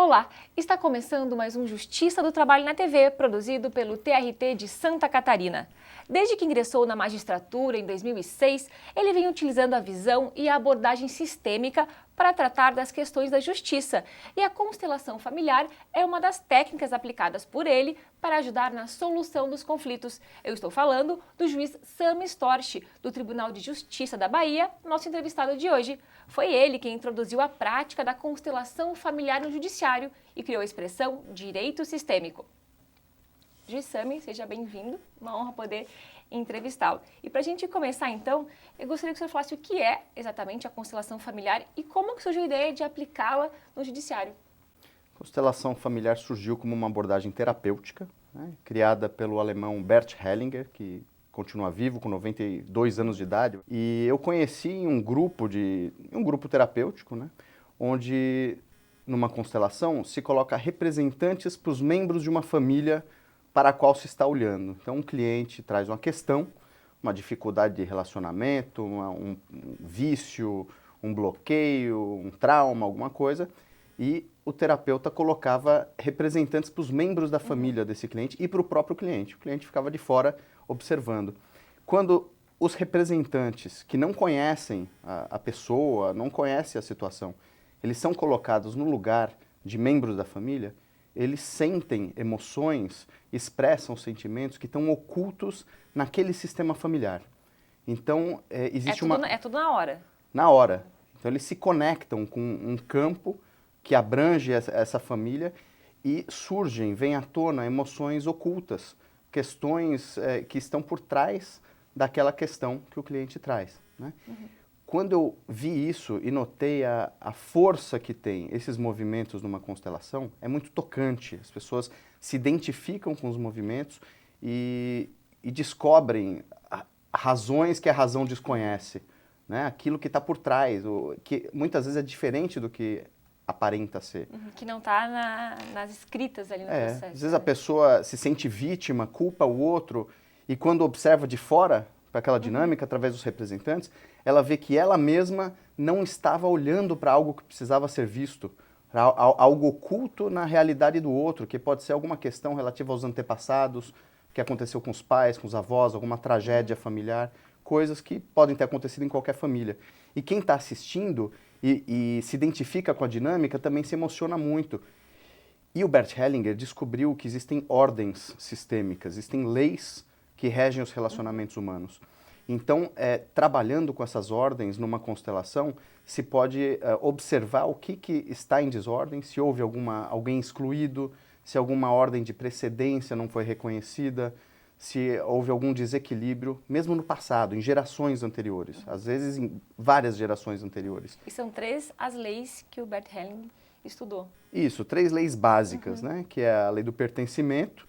Olá, está começando mais um Justiça do Trabalho na TV, produzido pelo TRT de Santa Catarina. Desde que ingressou na magistratura em 2006, ele vem utilizando a visão e a abordagem sistêmica para tratar das questões da justiça, e a constelação familiar é uma das técnicas aplicadas por ele para ajudar na solução dos conflitos. Eu estou falando do juiz Sam Storch, do Tribunal de Justiça da Bahia, nosso entrevistado de hoje. Foi ele quem introduziu a prática da constelação familiar no judiciário e criou a expressão direito sistêmico. Juiz Sam, seja bem-vindo, uma honra poder entrevistá-lo. E para a gente começar então, eu gostaria que o senhor falasse o que é exatamente a constelação familiar e como que surgiu a ideia de aplicá-la no judiciário. A constelação familiar surgiu como uma abordagem terapêutica, né, criada pelo alemão Bert Hellinger, que continua vivo com 92 anos de idade. E eu conheci em um grupo terapêutico, né, onde numa constelação se coloca representantes para os membros de uma família para a qual se está olhando. Então, um cliente traz uma questão, uma dificuldade de relacionamento, um vício, um bloqueio, um trauma, alguma coisa, e o terapeuta colocava representantes para os membros da família desse cliente e para o próprio cliente. O cliente ficava de fora observando. Quando os representantes que não conhecem a pessoa, não conhecem a situação, eles são colocados no lugar de membros da família, eles sentem emoções, expressam sentimentos que estão ocultos naquele sistema familiar. Então, existe É tudo na hora? Na hora. Então, eles se conectam com um campo que abrange essa família e vêm à tona emoções ocultas, questões que estão por trás daquela questão que o cliente traz, né? Quando eu vi isso e notei a força que tem esses movimentos numa constelação, é muito tocante. As pessoas se identificam com os movimentos e descobrem razões que a razão desconhece, né? Aquilo que está por trás, que muitas vezes é diferente do que aparenta ser. Que não está nas escritas ali no processo. Às vezes a pessoa se sente vítima, culpa o outro, e quando observa de fora, para aquela dinâmica, através dos representantes, ela vê que ela mesma não estava olhando para algo que precisava ser visto, para algo oculto na realidade do outro, que pode ser alguma questão relativa aos antepassados, que aconteceu com os pais, com os avós, alguma tragédia familiar, coisas que podem ter acontecido em qualquer família. E quem está assistindo e se identifica com a dinâmica também se emociona muito. E o Bert Hellinger descobriu que existem ordens sistêmicas, existem leis que regem os relacionamentos humanos. Então, trabalhando com essas ordens numa constelação, se pode observar o que está em desordem, se houve alguém excluído, se alguma ordem de precedência não foi reconhecida, se houve algum desequilíbrio, mesmo no passado, em gerações anteriores, às vezes em várias gerações anteriores. E são 3 as leis que o Bert Hellinger estudou. Isso, 3 leis básicas, né? Que é a lei do pertencimento,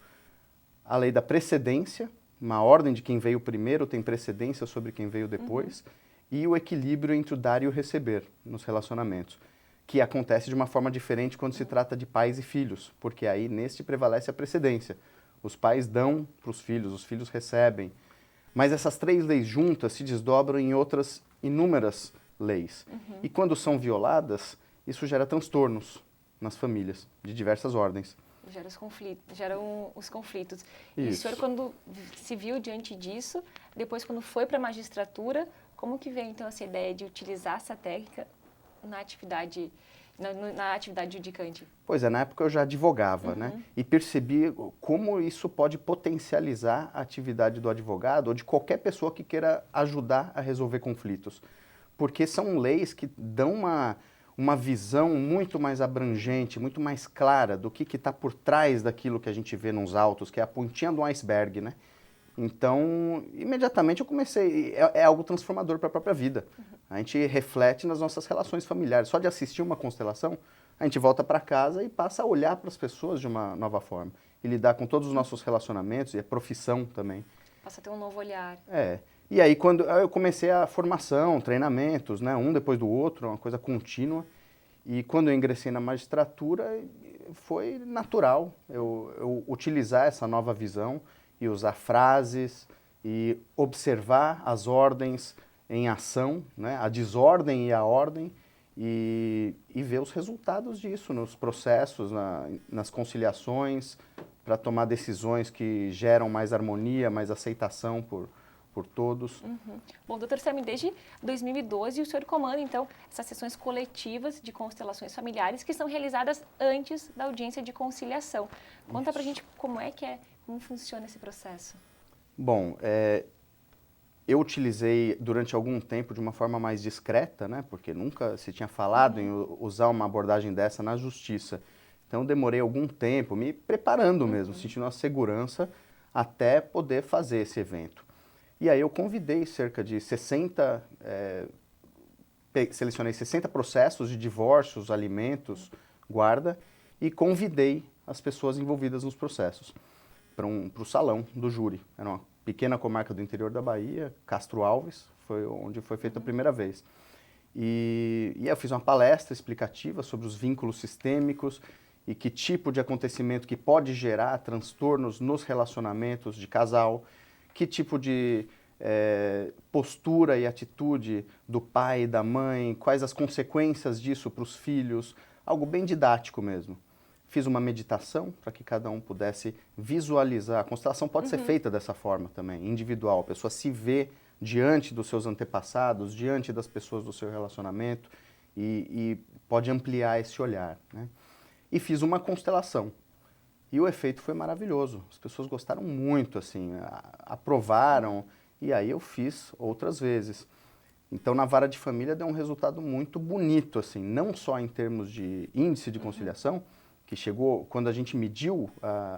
a lei da precedência, uma ordem de quem veio primeiro tem precedência sobre quem veio depois, e o equilíbrio entre o dar e o receber nos relacionamentos, que acontece de uma forma diferente quando se trata de pais e filhos, porque aí neste prevalece a precedência. Os pais dão para os filhos recebem. Mas essas 3 leis juntas se desdobram em outras inúmeras leis. E quando são violadas, isso gera transtornos nas famílias, de diversas ordens. Geram os conflitos. Isso. E o senhor, quando se viu diante disso, depois quando foi para a magistratura, como que veio então essa ideia de utilizar essa técnica na atividade judicante? Pois é, na época eu já advogava, né? E percebi como isso pode potencializar a atividade do advogado ou de qualquer pessoa que queira ajudar a resolver conflitos. Porque são leis que dão uma visão muito mais abrangente, muito mais clara do que está por trás daquilo que a gente vê nos autos, que é a pontinha do iceberg, né? Então, imediatamente eu comecei, é algo transformador para a própria vida. A gente reflete nas nossas relações familiares. Só de assistir uma constelação, a gente volta para casa e passa a olhar para as pessoas de uma nova forma. E lidar com todos os nossos relacionamentos e a profissão também. Passa a ter um novo olhar. E aí, quando eu comecei a formação, treinamentos, né, um depois do outro, uma coisa contínua. E quando eu ingressei na magistratura, foi natural eu utilizar essa nova visão e usar frases e observar as ordens em ação, né, a desordem e a ordem, e ver os resultados disso nos processos, nas conciliações, para tomar decisões que geram mais harmonia, mais aceitação por todos. Bom, doutor Sami, desde 2012 o senhor comanda, então, essas sessões coletivas de constelações familiares que são realizadas antes da audiência de conciliação. Conta pra gente como funciona esse processo. Bom, eu utilizei durante algum tempo de uma forma mais discreta, né, porque nunca se tinha falado em usar uma abordagem dessa na justiça. Então, demorei algum tempo me preparando mesmo, sentindo uma segurança até poder fazer esse evento. E aí eu convidei cerca de 60, selecionei 60 processos de divórcios, alimentos, guarda, e convidei as pessoas envolvidas nos processos para o salão do júri. Era uma pequena comarca do interior da Bahia, Castro Alves, foi onde foi feita a primeira vez. E eu fiz uma palestra explicativa sobre os vínculos sistêmicos e que tipo de acontecimento que pode gerar transtornos nos relacionamentos de casal, que tipo de postura e atitude do pai e da mãe, quais as consequências disso para os filhos, algo bem didático mesmo. Fiz uma meditação para que cada um pudesse visualizar. A constelação pode ser feita dessa forma também, individual. A pessoa se vê diante dos seus antepassados, diante das pessoas do seu relacionamento e pode ampliar esse olhar, né? E fiz uma constelação. E o efeito foi maravilhoso. As pessoas gostaram muito, assim, aprovaram. E aí eu fiz outras vezes. Então, na vara de família deu um resultado muito bonito, assim, não só em termos de índice de conciliação, que chegou, quando a gente mediu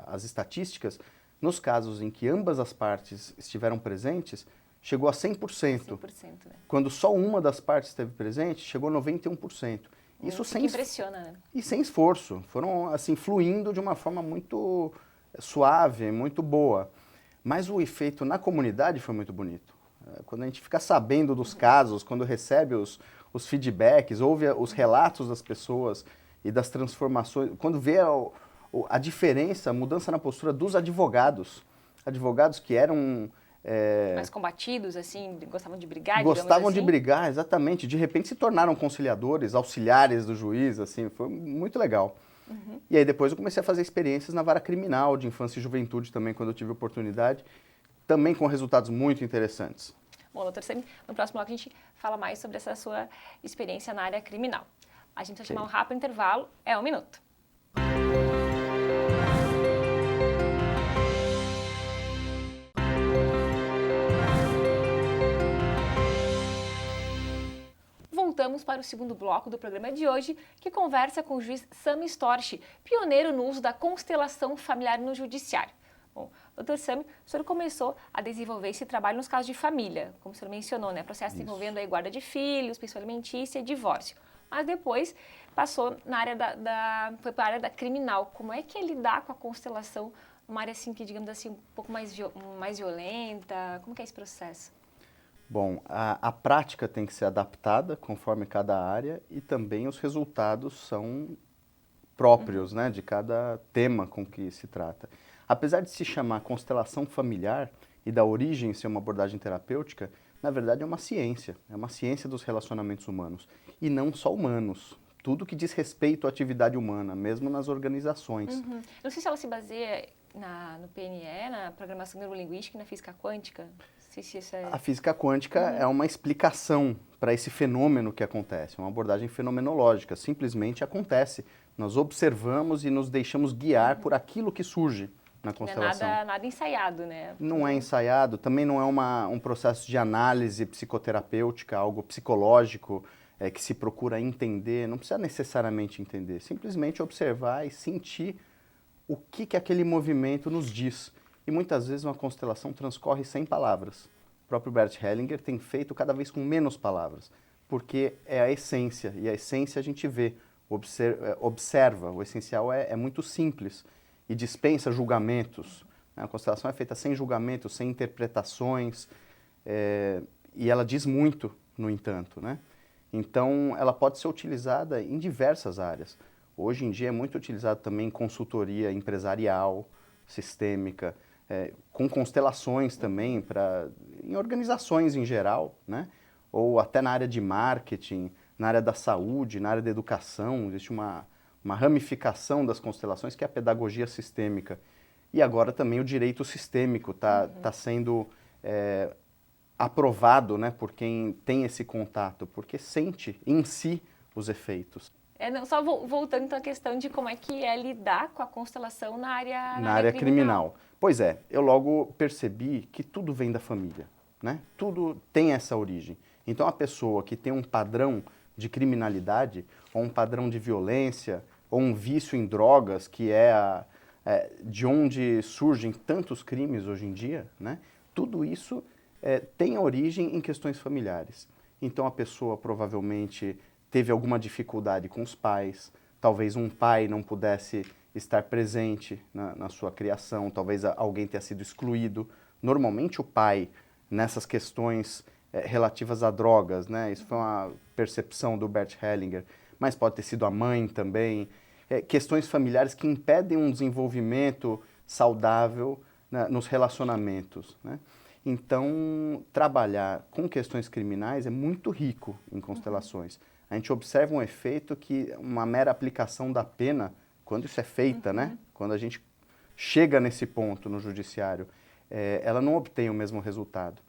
as estatísticas, nos casos em que ambas as partes estiveram presentes, chegou a 100%. 100%, né? Quando só uma das partes esteve presente, chegou a 91%. Isso sem impressiona, né? E sem esforço. Foram, assim, fluindo de uma forma muito suave, muito boa. Mas o efeito na comunidade foi muito bonito. Quando a gente fica sabendo dos casos, quando recebe os feedbacks, ouve os relatos das pessoas e das transformações, quando vê a diferença, a mudança na postura dos advogados. Advogados que eram mais combatidos, assim, gostavam de brigar, gostavam assim. de brigar, exatamente. De repente se tornaram conciliadores, auxiliares do juiz, assim, foi muito legal. E aí depois eu comecei a fazer experiências na vara criminal de infância e juventude também, quando eu tive oportunidade, também com resultados muito interessantes. Bom, doutor Sami, no próximo bloco a gente fala mais sobre essa sua experiência na área criminal. A gente vai chamar um rápido intervalo, 1 minuto. Voltamos para o segundo bloco do programa de hoje, que conversa com o juiz Sami Storch, pioneiro no uso da constelação familiar no judiciário. Bom, doutor Sami, o senhor começou a desenvolver esse trabalho nos casos de família, como o senhor mencionou, né? Processos envolvendo a guarda de filhos, pensão alimentícia e divórcio. Mas depois passou na área foi para a área da criminal. Como é que é lidar com a constelação, uma área assim que, digamos assim, um pouco mais violenta? Como que é esse processo? Bom, a prática tem que ser adaptada conforme cada área e também os resultados são próprios, né, de cada tema com que se trata. Apesar de se chamar constelação familiar e da origem ser uma abordagem terapêutica, na verdade é uma ciência dos relacionamentos humanos e não só humanos. Tudo que diz respeito à atividade humana, mesmo nas organizações. Não sei se ela se baseia no PNE, na programação neurolinguística e na física quântica. Não sei se isso é... A física quântica é uma explicação para esse fenômeno que acontece, uma abordagem fenomenológica. Simplesmente acontece. Nós observamos e nos deixamos guiar por aquilo que surge na constelação. Não é nada ensaiado, né? Não é ensaiado, também não é um processo de análise psicoterapêutica, algo psicológico que se procura entender. Não precisa necessariamente entender, simplesmente observar e sentir o que aquele movimento nos diz. E muitas vezes uma constelação transcorre sem palavras. O próprio Bert Hellinger tem feito cada vez com menos palavras, porque é a essência, e a essência a gente vê, observa. O essencial é muito simples e dispensa julgamentos. A constelação é feita sem julgamentos, sem interpretações, e ela diz muito, no entanto, né? Então, ela pode ser utilizada em diversas áreas. Hoje em dia é muito utilizado também em consultoria empresarial, sistêmica, com constelações também, em organizações em geral, né? Ou até na área de marketing, na área da saúde, na área da educação, existe uma ramificação das constelações que é a pedagogia sistêmica. E agora também o direito sistêmico está sendo aprovado, né, por quem tem esse contato, porque sente em si os efeitos. Só voltando então à questão de como é que é lidar com a constelação na área criminal. Pois é, eu logo percebi que tudo vem da família, né? Tudo tem essa origem. Então a pessoa que tem um padrão de criminalidade, ou um padrão de violência, ou um vício em drogas, que é de onde surgem tantos crimes hoje em dia, né? Tudo isso tem origem em questões familiares. Então a pessoa provavelmente teve alguma dificuldade com os pais, talvez um pai não pudesse estar presente na sua criação, talvez alguém tenha sido excluído. Normalmente o pai, nessas questões relativas a drogas, né? Isso foi uma percepção do Bert Hellinger, mas pode ter sido a mãe também. Questões familiares que impedem um desenvolvimento saudável, né, nos relacionamentos, né? Então, trabalhar com questões criminais é muito rico em constelações. A gente observa um efeito que uma mera aplicação da pena, quando isso é feita, né? Quando a gente chega nesse ponto no judiciário, ela não obtém o mesmo resultado.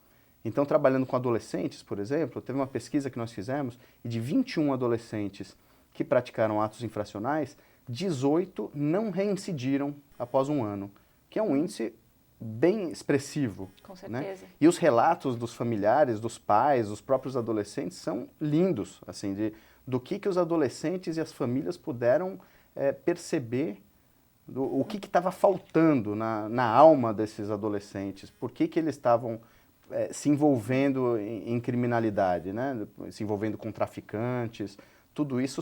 Então, trabalhando com adolescentes, por exemplo, teve uma pesquisa que nós fizemos e de 21 adolescentes que praticaram atos infracionais, 18 não reincidiram após um ano, que é um índice bem expressivo. Com certeza. Né? E os relatos dos familiares, dos pais, dos próprios adolescentes são lindos, assim, do que os adolescentes e as famílias puderam perceber, o que estava faltando na alma desses adolescentes, por que eles estavam se envolvendo em criminalidade, né? Se envolvendo com traficantes. Tudo isso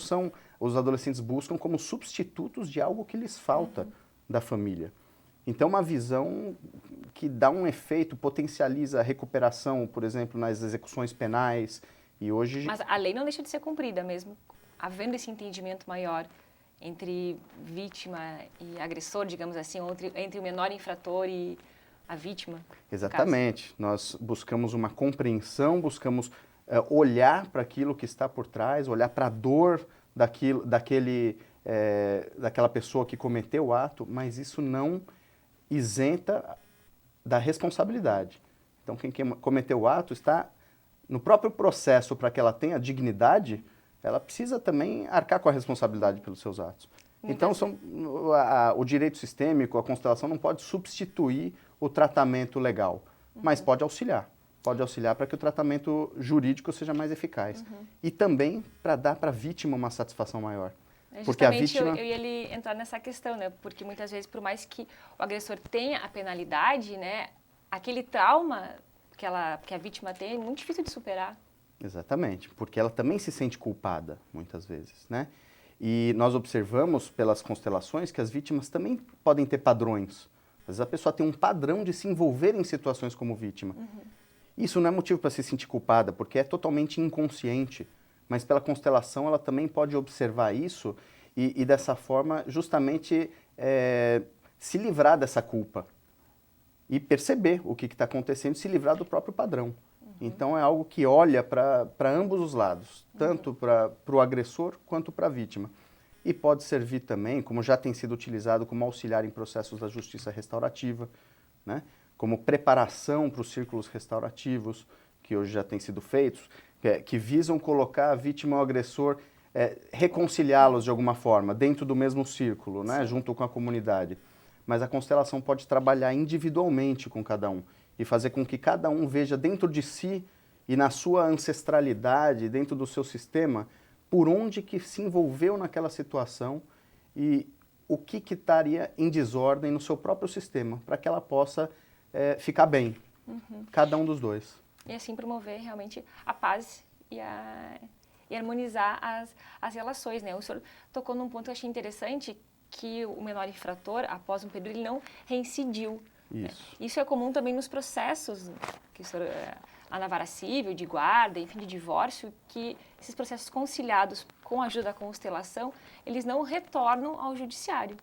os adolescentes buscam como substitutos de algo que lhes falta da família. Então, uma visão que dá um efeito, potencializa a recuperação, por exemplo, nas execuções penais. E hoje... Mas a lei não deixa de ser cumprida mesmo, havendo esse entendimento maior entre vítima e agressor, digamos assim, ou entre o menor infrator e a vítima. Exatamente. Nós buscamos uma compreensão, buscamos olhar para aquilo que está por trás, olhar para a dor daquela pessoa que cometeu o ato, mas isso não isenta da responsabilidade. Então, quem cometeu o ato está no próprio processo para que ela tenha dignidade, ela precisa também arcar com a responsabilidade pelos seus atos. Então, o direito sistêmico, a constelação não pode substituir o tratamento legal, mas pode auxiliar. Pode auxiliar para que o tratamento jurídico seja mais eficaz. E também para dar para a vítima uma satisfação maior. Porque a vítima... eu ia entrar nessa questão, né? Porque muitas vezes, por mais que o agressor tenha a penalidade, né? Aquele trauma que a vítima tem é muito difícil de superar. Exatamente, porque ela também se sente culpada, muitas vezes, né? E nós observamos pelas constelações que as vítimas também podem ter padrões. Às vezes a pessoa tem um padrão de se envolver em situações como vítima. Isso não é motivo para se sentir culpada, porque é totalmente inconsciente. Mas pela constelação ela também pode observar isso e dessa forma justamente se livrar dessa culpa e perceber o que está acontecendo e se livrar do próprio padrão. Então é algo que olha para ambos os lados, tanto para o agressor quanto para a vítima. E pode servir também, como já tem sido utilizado como auxiliar em processos da justiça restaurativa, né? Como preparação para os círculos restaurativos, que hoje já têm sido feitos, que visam colocar a vítima e o agressor, reconciliá-los de alguma forma, dentro do mesmo círculo, né? Junto com a comunidade. Mas a constelação pode trabalhar individualmente com cada um e fazer com que cada um veja dentro de si e na sua ancestralidade, dentro do seu sistema, por onde que se envolveu naquela situação e o que estaria em desordem no seu próprio sistema, para que ela possa ficar bem, cada um dos dois. E assim promover realmente a paz e harmonizar as relações, né? O senhor tocou num ponto que eu achei interessante, que o menor infrator, após um período, ele não reincidiu. Isso. Né? Isso é comum também nos processos que o senhor, lá na vara civil, de guarda, enfim, de divórcio, que esses processos conciliados com a ajuda da constelação, eles não retornam ao judiciário.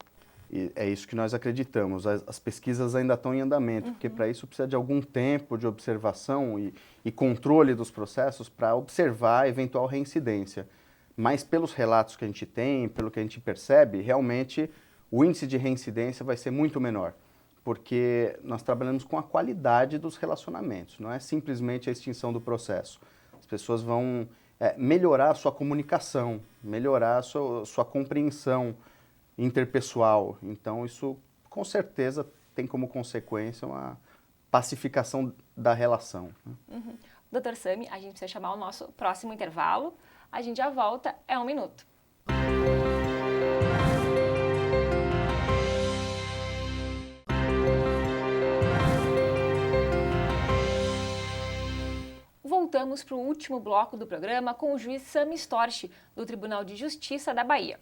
E é isso que nós acreditamos. As pesquisas ainda estão em andamento, porque para isso precisa de algum tempo de observação e controle dos processos para observar a eventual reincidência. Mas pelos relatos que a gente tem, pelo que a gente percebe, realmente o índice de reincidência vai ser muito menor, porque nós trabalhamos com a qualidade dos relacionamentos, não é simplesmente a extinção do processo. As pessoas vão melhorar a sua comunicação, melhorar a sua compreensão interpessoal. Então, isso com certeza tem como consequência uma pacificação da relação. Dr. Sami, a gente precisa chamar o nosso próximo intervalo. A gente já volta, é 1 minuto. Voltamos para o último bloco do programa com o juiz Sami Storch, do Tribunal de Justiça da Bahia.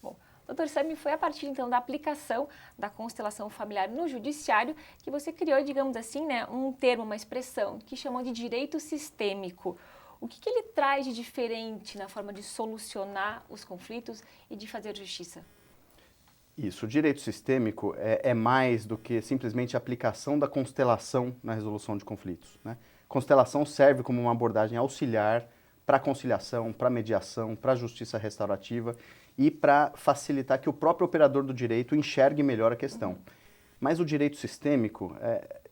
Bom, Dr. Sami, foi a partir então da aplicação da constelação familiar no judiciário que você criou, digamos assim, né, um termo, uma expressão que chamou de direito sistêmico. O que ele traz de diferente na forma de solucionar os conflitos e de fazer justiça? Isso, o direito sistêmico é mais do que simplesmente a aplicação da constelação na resolução de conflitos, né? Constelação serve como uma abordagem auxiliar para a conciliação, para a mediação, para a justiça restaurativa e para facilitar que o próprio operador do direito enxergue melhor a questão. Mas o direito sistêmico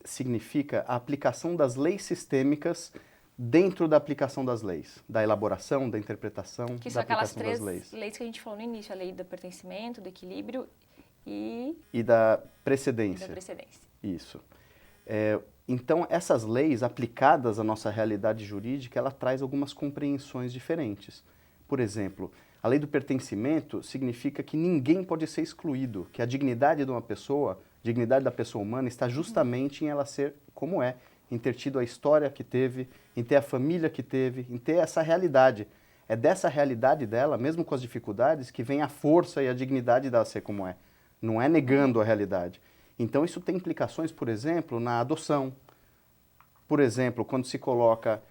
significa a aplicação das leis sistêmicas dentro da aplicação das leis, da elaboração, da interpretação, que da são aquelas aplicação das três leis que a gente falou no início, a lei do pertencimento, do equilíbrio e da precedência. Isso. Então, essas leis aplicadas à nossa realidade jurídica, ela traz algumas compreensões diferentes. Por exemplo, a lei do pertencimento significa que ninguém pode ser excluído, que a dignidade de uma pessoa, a dignidade da pessoa humana está justamente em ela ser como é, em ter tido a história que teve, em ter a família que teve, em ter essa realidade. É dessa realidade dela, mesmo com as dificuldades, que vem a força e a dignidade dela ser como é. Não é negando a realidade. Então isso tem implicações, por exemplo, na adoção. Por exemplo, quando se coloca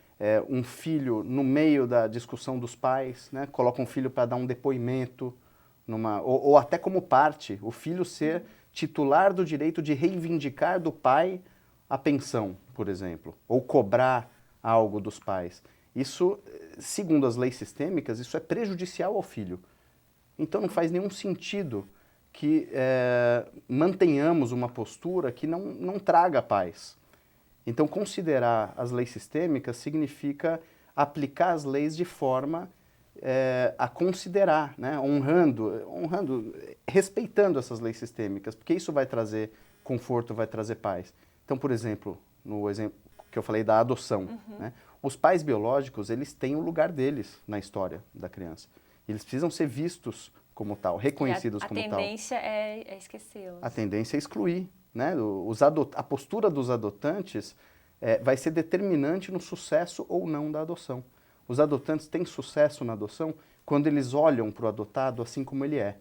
um filho no meio da discussão dos pais, né? Coloca um filho para dar um depoimento, ou até como parte, o filho ser titular do direito de reivindicar do pai a pensão, por exemplo, ou cobrar algo dos pais. Isso, segundo as leis sistêmicas, isso é prejudicial ao filho. Então não faz nenhum sentido que mantenhamos uma postura que não traga paz. Então considerar as leis sistêmicas significa aplicar as leis de forma a considerar, né? honrando, respeitando essas leis sistêmicas, porque isso vai trazer conforto, vai trazer paz. Então, por exemplo, no exemplo que eu falei da adoção, né? Os pais biológicos, eles têm o lugar deles na história da criança. Eles precisam ser vistos como tal, reconhecidos como tal. A tendência é esquecê-los. A tendência é excluir, né? A postura dos adotantes vai ser determinante no sucesso ou não da adoção. Os adotantes têm sucesso na adoção quando eles olham para o adotado assim como ele é.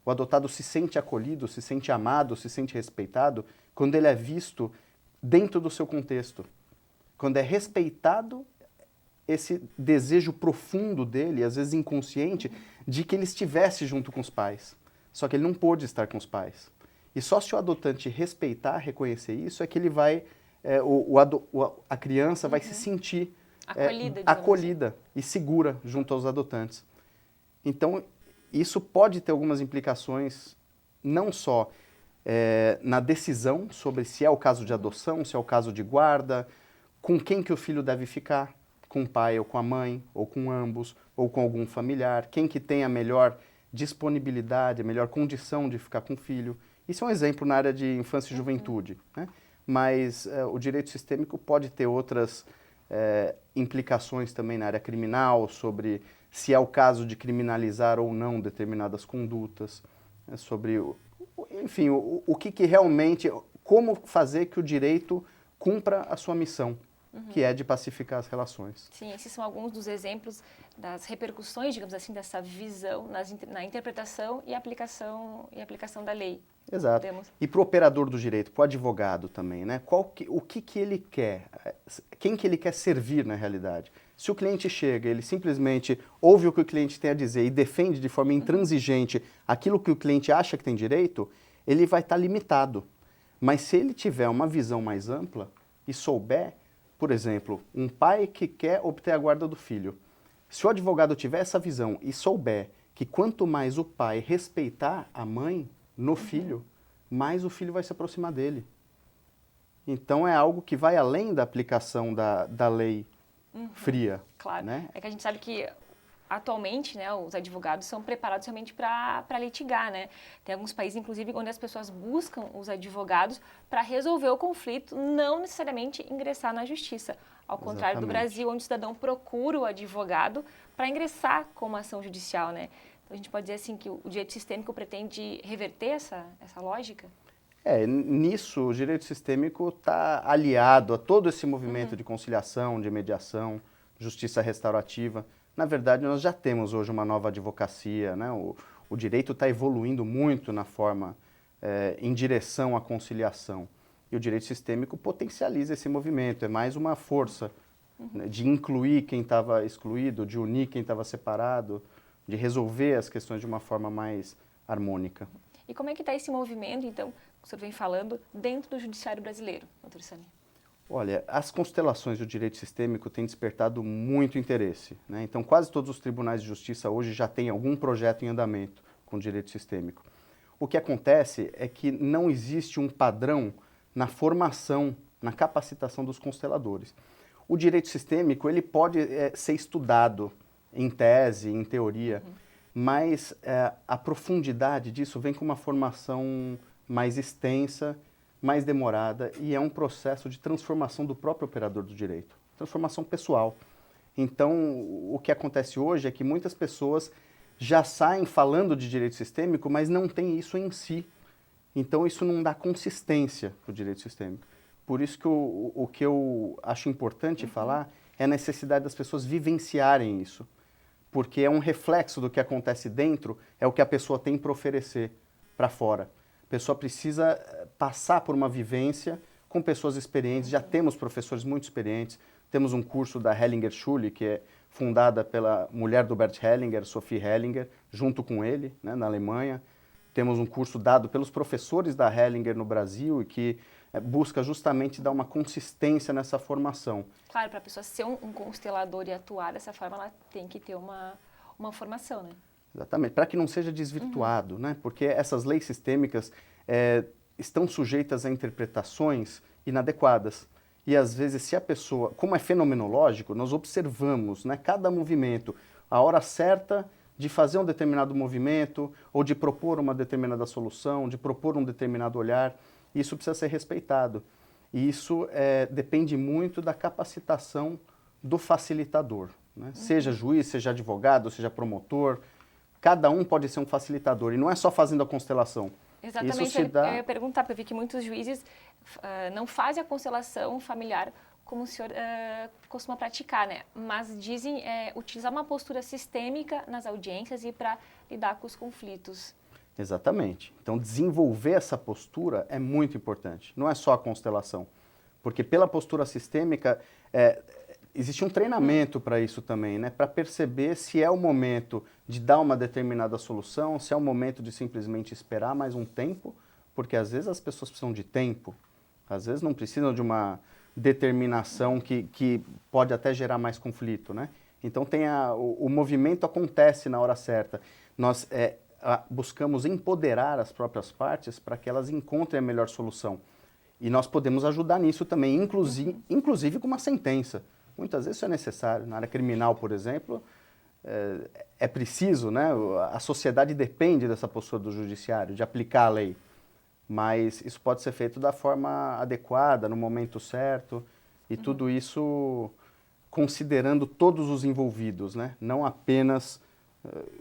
O adotado se sente acolhido, se sente amado, se sente respeitado quando ele é visto dentro do seu contexto. Quando é respeitado esse desejo profundo dele, às vezes inconsciente, de que ele estivesse junto com os pais. Só que ele não pôde estar com os pais. E só se o adotante respeitar, reconhecer isso, é que ele vai, a criança vai se sentir acolhida e segura junto aos adotantes. Então, isso pode ter algumas implicações, não só na decisão sobre se é o caso de adoção, se é o caso de guarda, com quem que o filho deve ficar, com o pai ou com a mãe, ou com ambos, ou com algum familiar, quem que tem a melhor disponibilidade, a melhor condição de ficar com o filho. Isso é um exemplo na área de infância e juventude, né? Mas o direito sistêmico pode ter outras implicações também na área criminal, sobre se é o caso de criminalizar ou não determinadas condutas, sobre, enfim, o que realmente, como fazer que o direito cumpra a sua missão, que é de pacificar as relações. Sim, esses são alguns dos exemplos das repercussões, digamos assim, dessa visão na interpretação e aplicação da lei. Exato. E para o operador do direito, para o advogado também, né? O que ele quer? Quem que ele quer servir na realidade? Se o cliente chega, ele simplesmente ouve o que o cliente tem a dizer e defende de forma intransigente aquilo que o cliente acha que tem direito, ele vai estar limitado. Mas se ele tiver uma visão mais ampla e souber, por exemplo, um pai que quer obter a guarda do filho, se o advogado tiver essa visão e souber que quanto mais o pai respeitar a mãe no filho, mais o filho vai se aproximar dele. Então é algo que vai além da aplicação da lei fria. Claro, né? é que a gente sabe que atualmente, né, os advogados são preparados realmente para litigar, né? Tem alguns países, inclusive, onde as pessoas buscam os advogados para resolver o conflito, não necessariamente ingressar na justiça. Ao contrário do Brasil, onde o cidadão procura o advogado para ingressar com uma ação judicial, né? Então a gente pode dizer assim que o direito sistêmico pretende reverter essa lógica? Nisso o direito sistêmico está aliado a todo esse movimento de conciliação, de mediação, justiça restaurativa. Na verdade, nós já temos hoje uma nova advocacia, né? O direito está evoluindo muito na forma, em direção à conciliação. E o direito sistêmico potencializa esse movimento, é mais uma força, né, de incluir quem estava excluído, de unir quem estava separado, de resolver as questões de uma forma mais harmônica. E como é que está esse movimento, então, que o senhor vem falando, dentro do judiciário brasileiro, doutor Sami? Olha, as constelações do direito sistêmico têm despertado muito interesse, né? Então, quase todos os tribunais de justiça hoje já têm algum projeto em andamento com direito sistêmico. O que acontece é que não existe um padrão na formação, na capacitação dos consteladores. O direito sistêmico ele pode ser estudado em tese, em teoria, mas a profundidade disso vem com uma formação mais extensa, mais demorada, e é um processo de transformação do próprio operador do direito, transformação pessoal. Então, o que acontece hoje é que muitas pessoas já saem falando de direito sistêmico, mas não tem isso em si. Então, isso não dá consistência para o direito sistêmico. Por isso que o que eu acho importante falar é a necessidade das pessoas vivenciarem isso, porque é um reflexo do que acontece dentro, é o que a pessoa tem para oferecer para fora. A pessoa precisa passar por uma vivência com pessoas experientes. Já temos professores muito experientes. Temos um curso da Hellinger Schule, que é fundada pela mulher do Bert Hellinger, Sophie Hellinger, junto com ele, né, na Alemanha. Temos um curso dado pelos professores da Hellinger no Brasil e que busca justamente dar uma consistência nessa formação. Claro, para a pessoa ser um constelador e atuar dessa forma, ela tem que ter uma formação, né? Exatamente, para que não seja desvirtuado, né? Porque essas leis sistêmicas estão sujeitas a interpretações inadequadas. E às vezes, se a pessoa, como é fenomenológico, nós observamos, né, cada movimento, a hora certa de fazer um determinado movimento, ou de propor uma determinada solução, de propor um determinado olhar, isso precisa ser respeitado. E isso depende muito da capacitação do facilitador, né? Seja juiz, seja advogado, seja promotor, cada um pode ser um facilitador, e não é só fazendo a constelação. Exatamente, Isso se dá... eu ia perguntar, porque eu vi que muitos juízes não fazem a constelação familiar como o senhor costuma praticar, né? Mas dizem utilizar uma postura sistêmica nas audiências e para lidar com os conflitos. Exatamente. Então, desenvolver essa postura é muito importante. Não é só a constelação. Porque pela postura sistêmica, existe um treinamento para isso também, né? Para perceber se é o momento de dar uma determinada solução, se é o momento de simplesmente esperar mais um tempo, porque às vezes as pessoas precisam de tempo, às vezes não precisam de uma determinação que pode até gerar mais conflito, né? Então, o movimento acontece na hora certa. Nós buscamos empoderar as próprias partes para que elas encontrem a melhor solução. E nós podemos ajudar nisso também, inclusive com uma sentença. Muitas vezes isso é necessário. Na área criminal, por exemplo, é preciso, né? A sociedade depende dessa postura do judiciário, de aplicar a lei. Mas isso pode ser feito da forma adequada, no momento certo, e tudo isso considerando todos os envolvidos, né? Não apenas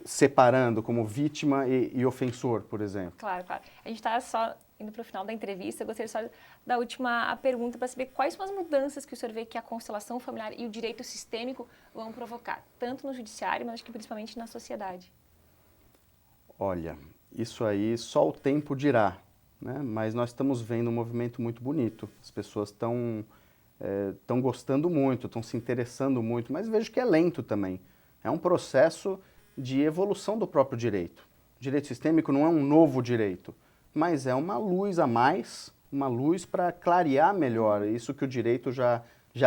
separando como vítima e ofensor, por exemplo. Claro, claro. A gente está só indo para o final da entrevista, eu gostaria só da última pergunta para saber quais são as mudanças que o senhor vê que a constelação familiar e o direito sistêmico vão provocar, tanto no judiciário, mas acho que principalmente na sociedade. Olha, isso aí só o tempo dirá, né? Mas nós estamos vendo um movimento muito bonito. As pessoas estão gostando muito, estão se interessando muito, mas vejo que é lento também. É um processo de evolução do próprio direito. O direito sistêmico não é um novo direito, mas é uma luz a mais, uma luz para clarear melhor isso que o direito já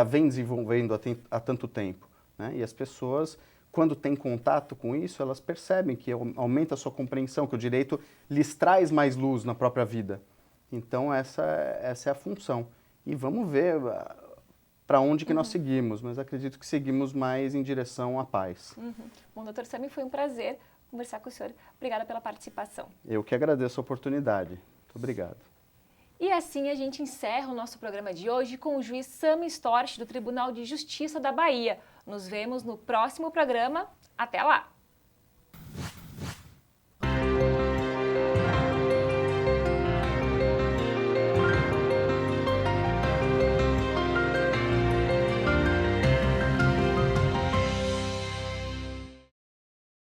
vem desenvolvendo há tanto tempo, né? E as pessoas, quando têm contato com isso, elas percebem que aumenta a sua compreensão, que o direito lhes traz mais luz na própria vida. Então essa é a função. E vamos ver para onde que nós seguimos, mas acredito que seguimos mais em direção à paz. Bom, doutor Sami, foi um prazer conversar com o senhor. Obrigada pela participação. Eu que agradeço a oportunidade. Muito obrigado. E assim a gente encerra o nosso programa de hoje com o juiz Sami Storch, do Tribunal de Justiça da Bahia. Nos vemos no próximo programa. Até lá!